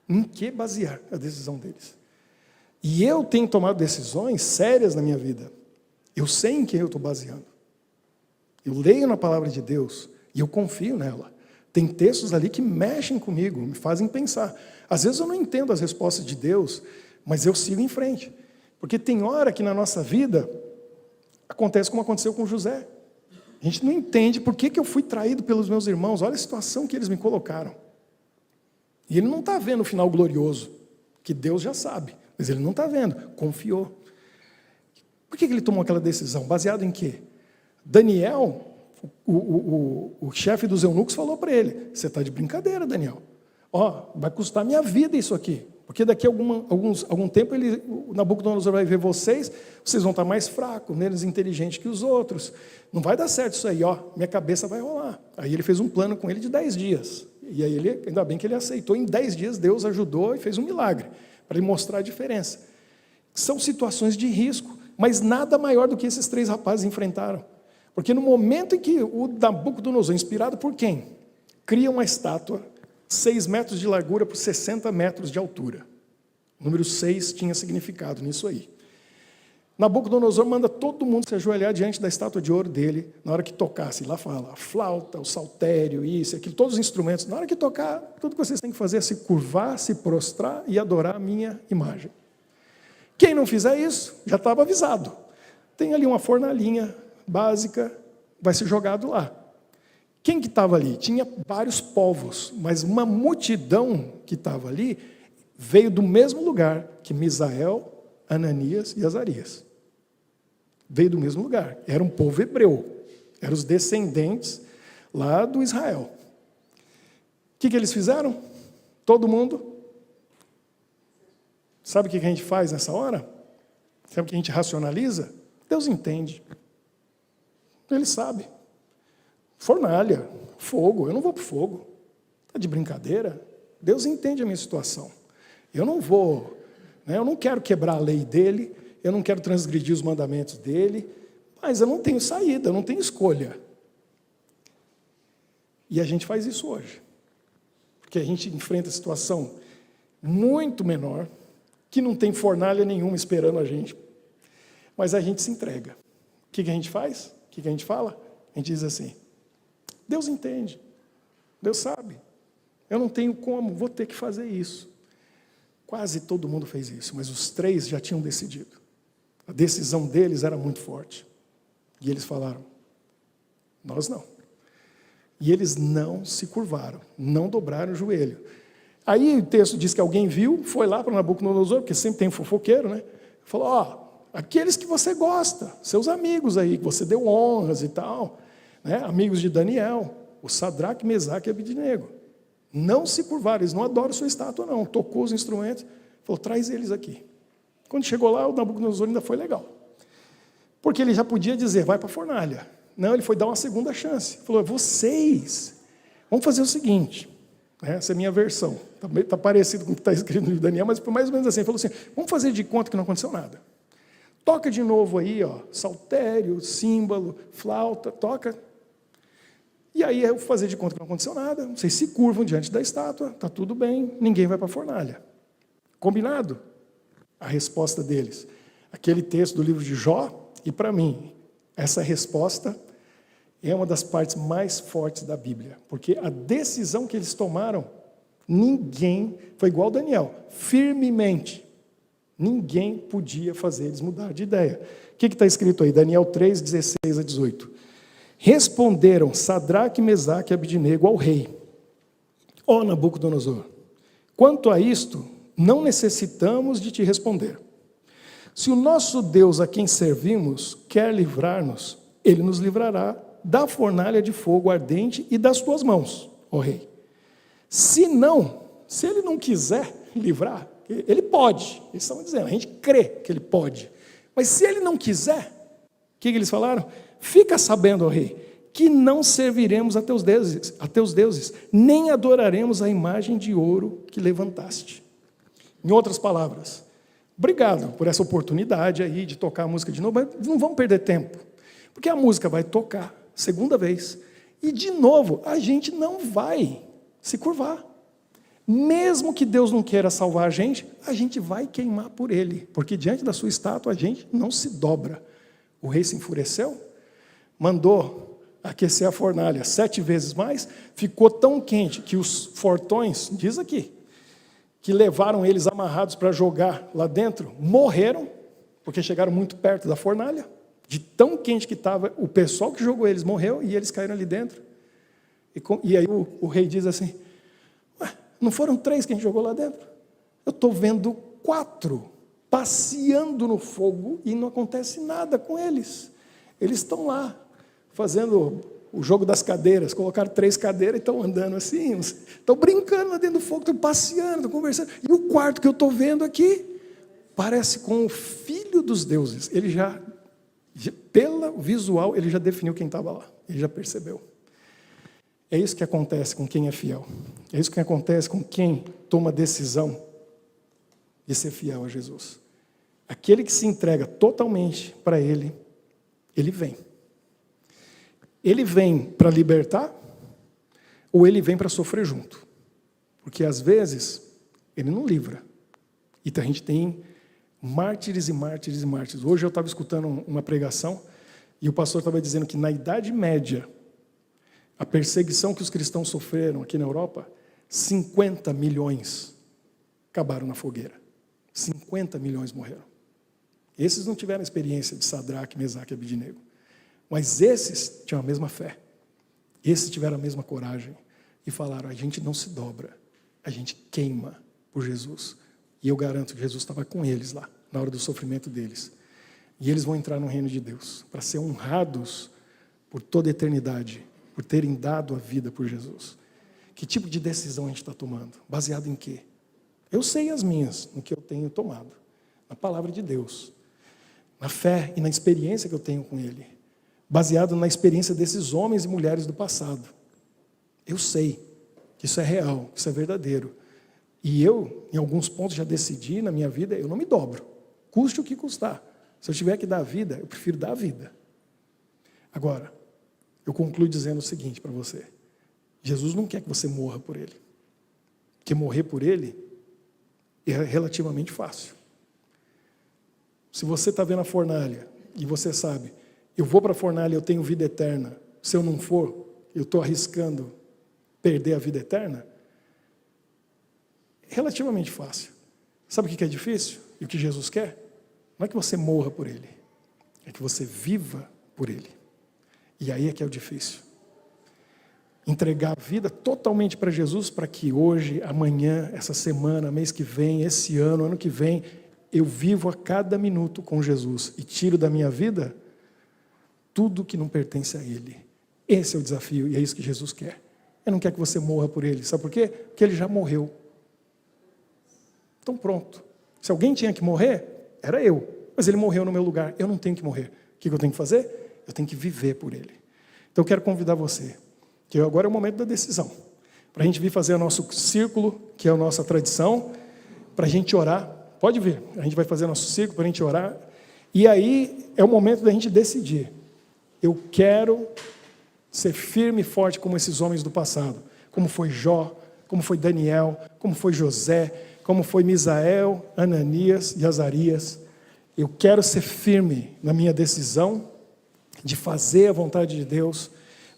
em que basear a decisão deles. E eu tenho tomado decisões sérias na minha vida. Eu sei em quem eu estou baseando. Eu leio na palavra de Deus e eu confio nela. Tem textos ali que mexem comigo, me fazem pensar. Às vezes eu não entendo as respostas de Deus, mas eu sigo em frente. Porque tem hora que na nossa vida acontece como aconteceu com José. A gente não entende por que eu fui traído pelos meus irmãos. Olha a situação que eles me colocaram. E ele não está vendo o final glorioso, que Deus já sabe, mas ele não está vendo, confiou. Por que ele tomou aquela decisão? Baseado em quê? Daniel, o chefe dos eunucos, falou para ele, você está de brincadeira, Daniel. Ó, vai custar minha vida isso aqui, porque daqui a algum tempo o Nabucodonosor vai ver vocês vão estar mais fracos, menos inteligentes que os outros. Não vai dar certo isso aí, ó, minha cabeça vai rolar. Aí ele fez um plano com ele de 10 dias. E aí ainda bem que ele aceitou, em 10 dias Deus ajudou e fez um milagre, para ele mostrar a diferença. São situações de risco, mas nada maior do que esses 3 rapazes enfrentaram. Porque no momento em que o Nabucodonosor, inspirado por quem? Cria uma estátua, 6 metros de largura por 60 metros de altura. O número 6 tinha significado nisso aí. Nabucodonosor manda todo mundo se ajoelhar diante da estátua de ouro dele, na hora que tocasse. Lá fala, a flauta, o saltério, isso, aquilo, todos os instrumentos. Na hora que tocar, tudo que vocês têm que fazer é se curvar, se prostrar e adorar a minha imagem. Quem não fizer isso, já estava avisado. Tem ali uma fornalhinha básica, vai ser jogado lá. Quem que estava ali? Tinha vários povos, mas uma multidão que estava ali veio do mesmo lugar que Misael, Ananias e Azarias. Veio do mesmo lugar. Era um povo hebreu. Eram os descendentes lá do Israel. O que eles fizeram? Todo mundo. Sabe o que a gente faz nessa hora? Sabe o que a gente racionaliza? Deus entende. Ele sabe. Fornalha, fogo, eu não vou para o fogo. Está de brincadeira? Deus entende a minha situação. Eu não vou, eu não quero quebrar a lei dele, eu não quero transgredir os mandamentos dele, mas eu não tenho saída, eu não tenho escolha. E a gente faz isso hoje. Porque a gente enfrenta a situação muito menor, que não tem fornalha nenhuma esperando a gente. Mas a gente se entrega. O que a gente faz? O que a gente fala? A gente diz assim, Deus entende, Deus sabe. Eu não tenho como, vou ter que fazer isso. Quase todo mundo fez isso, mas os 3 já tinham decidido. A decisão deles era muito forte. E eles falaram, nós não. E eles não se curvaram, não dobraram o joelho. Aí o texto diz que alguém viu, foi lá para Nabucodonosor, porque sempre tem um fofoqueiro, né? Falou, aqueles que você gosta, seus amigos aí, que você deu honras e tal, né? Amigos de Daniel, o Sadraque, Mesaque e Abidnego. Não se curvaram, eles não adoram sua estátua, não. Tocou os instrumentos, falou, traz eles aqui. Quando chegou lá, o Nabucodonosor ainda foi legal. Porque ele já podia dizer, vai para a fornalha. Não, ele foi dar uma segunda chance. Falou, vocês, vamos fazer o seguinte, essa é a minha versão, está parecido com o que está escrito no livro de Daniel, mas foi mais ou menos assim, ele falou assim, vamos fazer de conta que não aconteceu nada. Toca de novo aí, saltério, símbolo, flauta, toca. E aí eu vou fazer de conta que não aconteceu nada, vocês se curvam diante da estátua, está tudo bem, ninguém vai para a fornalha. Combinado? A resposta deles. Aquele texto do livro de Jó, e para mim, essa resposta é uma das partes mais fortes da Bíblia, porque a decisão que eles tomaram, ninguém, foi igual Daniel, firmemente, ninguém podia fazer eles mudar de ideia. O que está escrito aí? Daniel 3, 16 a 18. Responderam Sadraque, Mesaque e Abidnego ao rei, ó Nabucodonosor, quanto a isto, não necessitamos de te responder. Se o nosso Deus a quem servimos quer livrar-nos, ele nos livrará da fornalha de fogo ardente e das tuas mãos, ó rei. Se não, se ele não quiser livrar, ele pode, eles estão dizendo, a gente crê que ele pode, mas se ele não quiser, o que eles falaram? Fica sabendo, ó rei, que não serviremos a teus deuses, nem adoraremos a imagem de ouro que levantaste. Em outras palavras, obrigado por essa oportunidade aí de tocar a música de novo, mas não vamos perder tempo, porque a música vai tocar segunda vez, e de novo, a gente não vai se curvar. Mesmo que Deus não queira salvar a gente vai queimar por ele, porque diante da sua estátua a gente não se dobra. O rei se enfureceu, mandou aquecer a fornalha 7 vezes mais, ficou tão quente que os fortões, diz aqui, que levaram eles amarrados para jogar lá dentro, morreram, porque chegaram muito perto da fornalha, de tão quente que estava, o pessoal que jogou eles morreu e eles caíram ali dentro. E aí o rei diz assim, não foram 3 que a gente jogou lá dentro? Eu estou vendo 4 passeando no fogo e não acontece nada com eles. Eles estão lá, fazendo o jogo das cadeiras, colocaram 3 cadeiras e estão andando assim, estão brincando lá dentro do fogo, estão passeando, estão conversando. E o quarto que eu estou vendo aqui, parece com o filho dos deuses. Ele já, pelo visual, ele já definiu quem estava lá, ele já percebeu. É isso que acontece com quem é fiel. É isso que acontece com quem toma a decisão de ser fiel a Jesus. Aquele que se entrega totalmente para Ele, Ele vem. Ele vem para libertar ou Ele vem para sofrer junto? Porque às vezes Ele não livra. E a gente tem mártires e mártires e mártires. Hoje eu estava escutando uma pregação e o pastor estava dizendo que na Idade Média, a perseguição que os cristãos sofreram aqui na Europa, 50 milhões acabaram na fogueira. 50 milhões morreram. Esses não tiveram a experiência de Sadraque, Mesaque e Abidnego. Mas esses tinham a mesma fé. Esses tiveram a mesma coragem. E falaram, a gente não se dobra. A gente queima por Jesus. E eu garanto que Jesus estava com eles lá, na hora do sofrimento deles. E eles vão entrar no reino de Deus, para ser honrados por toda a eternidade, por terem dado a vida por Jesus. Que tipo de decisão a gente está tomando? Baseado em quê? Eu sei as minhas, no que eu tenho tomado. Na palavra de Deus. na fé e na experiência que eu tenho com Ele, baseado na experiência desses homens e mulheres do passado. Eu sei que isso é real, que isso é verdadeiro. E eu, em alguns pontos, já decidi na minha vida, eu não me dobro, custe o que custar. Se eu tiver que dar a vida, eu prefiro dar a vida. Agora, eu concluo dizendo o seguinte para você: Jesus não quer que você morra por Ele, porque morrer por Ele é relativamente fácil. Se você está vendo a fornalha e você sabe, eu vou para a fornalha, eu tenho vida eterna, se eu não for, eu estou arriscando perder a vida eterna, é relativamente fácil. Sabe o que é difícil? E o que Jesus quer? Não é que você morra por Ele, é que você viva por Ele. E aí é que é o difícil. Entregar a vida totalmente para Jesus, para que hoje, amanhã, essa semana, mês que vem, esse ano, ano que vem, eu vivo a cada minuto com Jesus e tiro da minha vida tudo que não pertence a Ele. Esse é o desafio e é isso que Jesus quer. Ele não quer que você morra por Ele. Sabe por quê? Porque Ele já morreu. Então pronto. Se alguém tinha que morrer, era eu. Mas Ele morreu no meu lugar. Eu não tenho que morrer. O que eu tenho que fazer? Eu tenho que viver por Ele. Então eu quero convidar você, que agora é o momento da decisão, para a gente vir fazer o nosso círculo, que é a nossa tradição, para a gente orar. Pode vir, a gente vai fazer nosso círculo para a gente orar. E aí é o momento da gente decidir. Eu quero ser firme e forte como esses homens do passado. Como foi Jó, como foi Daniel, como foi José, como foi Misael, Ananias e Azarias. Eu quero ser firme na minha decisão de fazer a vontade de Deus,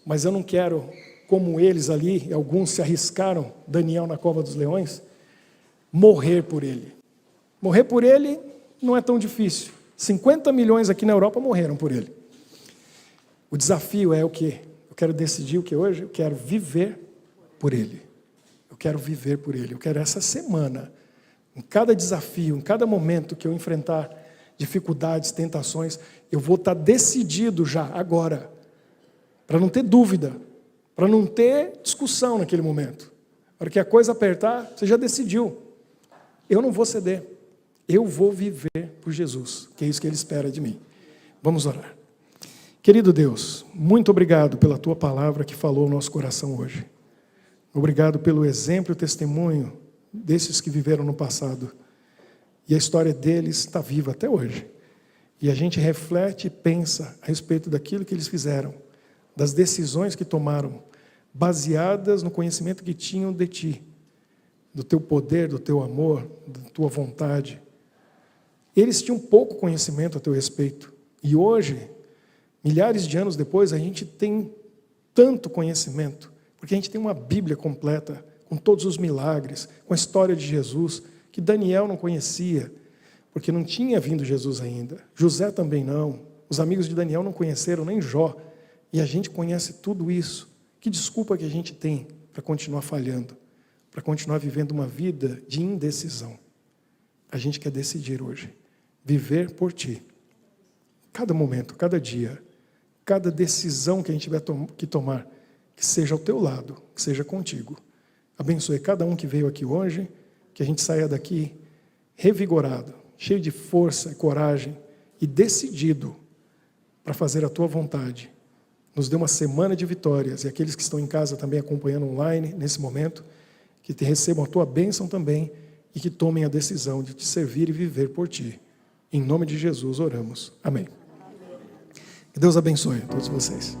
mas eu não quero, como eles ali, alguns se arriscaram, Daniel na cova dos leões, morrer por Ele. Morrer por Ele não é tão difícil. 50 milhões aqui na Europa morreram por Ele. O desafio é o quê? Eu quero decidir o que hoje? Eu quero viver por Ele. Eu quero viver por Ele. Eu quero essa semana, em cada desafio, em cada momento que eu enfrentar dificuldades, tentações, eu vou estar decidido já, agora, para não ter dúvida, para não ter discussão naquele momento. Na hora que a coisa apertar, você já decidiu. Eu não vou ceder. Eu vou viver por Jesus, que é isso que Ele espera de mim. Vamos orar. Querido Deus, muito obrigado pela Tua palavra que falou ao nosso coração hoje. Obrigado pelo exemplo e testemunho desses que viveram no passado. E a história deles está viva até hoje. E a gente reflete e pensa a respeito daquilo que eles fizeram, das decisões que tomaram, baseadas no conhecimento que tinham de Ti, do Teu poder, do Teu amor, da Tua vontade. Eles tinham pouco conhecimento a Teu respeito. E hoje, milhares de anos depois, a gente tem tanto conhecimento, porque a gente tem uma Bíblia completa, com todos os milagres, com a história de Jesus, que Daniel não conhecia, porque não tinha vindo Jesus ainda. José também não. Os amigos de Daniel não conheceram nem Jó. E a gente conhece tudo isso. Que desculpa que a gente tem para continuar falhando, para continuar vivendo uma vida de indecisão. A gente quer decidir hoje, viver por Ti. Cada momento, cada dia, cada decisão que a gente tiver que tomar, que seja ao Teu lado, que seja contigo. Abençoe cada um que veio aqui hoje, que a gente saia daqui revigorado, cheio de força e coragem e decidido para fazer a Tua vontade. Nos dê uma semana de vitórias, e aqueles que estão em casa também acompanhando online nesse momento, que recebam a Tua bênção também e que tomem a decisão de Te servir e viver por Ti. Em nome de Jesus oramos. Amém. Que Deus abençoe a todos vocês.